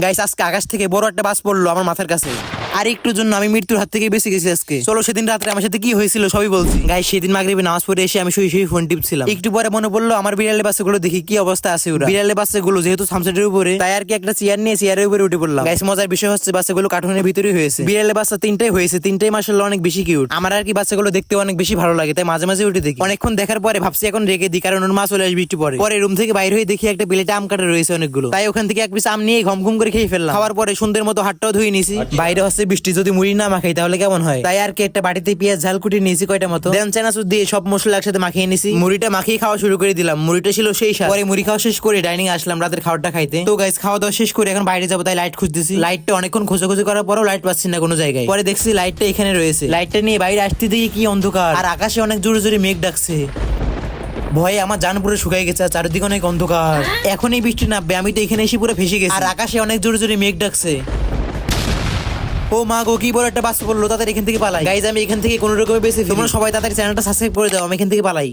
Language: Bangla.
গাইস আজকে আকাশ থেকে বড় একটা বাস পড়লো আমার মাথার কাছে, আর একটুর জন্য আমি মৃত্যুর হাত থেকে বেঁচে গেছি আজকে। চলো সেদিন রাত্রে আমার সাথে কি হয়েছিল সবই বলছি। গাইস সেদিন মাগরিবে নামাজ পড়ে এসে আমি শুয়ে ফোন টিপছিলাম, একটু পরে মনে পড়লো আমার বিড়ালের বাচ্চাগুলো দেখি কি অবস্থা আছে ওরা। বিড়ালের বাচ্চাগুলো যেহেতু সামসেটের উপরে, তাই আর কি একটা চেয়ার নিয়ে চেয়ারের উপরে উঠে পড়লাম। গাইস মজার বিষয় হচ্ছে বাচ্চাগুলো কার্টুনের ভিতরে হয়েছে। বিড়ালের বাচ্চা তিনটাই হয়েছে, তিনটাই মাশাআল্লাহ অনেক বেশি কিউট। আমার আর কি বাচ্চাগুলো দেখতে অনেক বেশি ভালো লাগে, তাই মাঝে মাঝে উঠে দেখি। অনেকক্ষণ দেখার পরে ভাবছি এখন রেখে দিই, কারণ ওর মা চলে আসবে একটু পরে। পরে রুম থেকে বাইরে হয়ে দেখি একটা প্লেটে আম কাটা রয়েছে অনেকগুলো, তাই ওখান থেকে এক পিস আম নিয়ে ঘম ঘুম করে খেয়ে ফেললাম। খাওয়ার পরে সুন্দর মতো হাতটাও ধুয়ে নিয়েছি। বাইরে হচ্ছে বৃষ্টি, যদি মুড়ি না মাখাই তাহলে কেমন হয়, তাই আর কি একটা বাটিতে পেঁয়াজ ঝাল কুটি নিয়েছি কয়টা মতো, দেন চানাচুর দিয়ে সব মশলা একসাথে মাখিয়ে নিয়েছি। মুড়িটা মাখিয়ে খাওয়া শুরু করে দিলাম। মুড়িটা ছিল সেই স্বাদ। পরে মুড়ি খাওয়া শেষ করে ডাইনিং আসলাম রাতের খাবারটা খাইতে। তো গাইস খাওয়া দাওয়া শেষ করে এখন বাইরে যাবো, তাই লাইট খুঁজতেছি। লাইটটা অনেকক্ষণ খোঁজাখুঁজি করার পরও লাইট পাচ্ছি না কোনো জায়গায়। পরে দেখছি লাইটটা এখানে রয়েছে। লাইটটা নিয়ে বাইরে আসতে দেখি কি অন্ধকার, আর আকাশে অনেক জোরে জোরে মেঘ ডাকছে। ভয়ে আমার জান পুরো শুকাই গেছে, চারিদিকে অনেক অন্ধকার। এখন এই বৃষ্টি নামবে, আমি তো এখানে এসে পুরো ফেসে গেছি। আর আকাশে অনেক জোরে জোরে মেঘ ডাকছে। ও মা গো, কি বড় একটা বাস পড়লো, তাদের এখান থেকে পালাই। গাইজ আমি এখান থেকে কোনো রকমে বেঁচে, তোমরা সবাই তাদের চ্যানেলটা সাবস্ক্রাইব করে দাও, আমি এখান থেকে পালাই।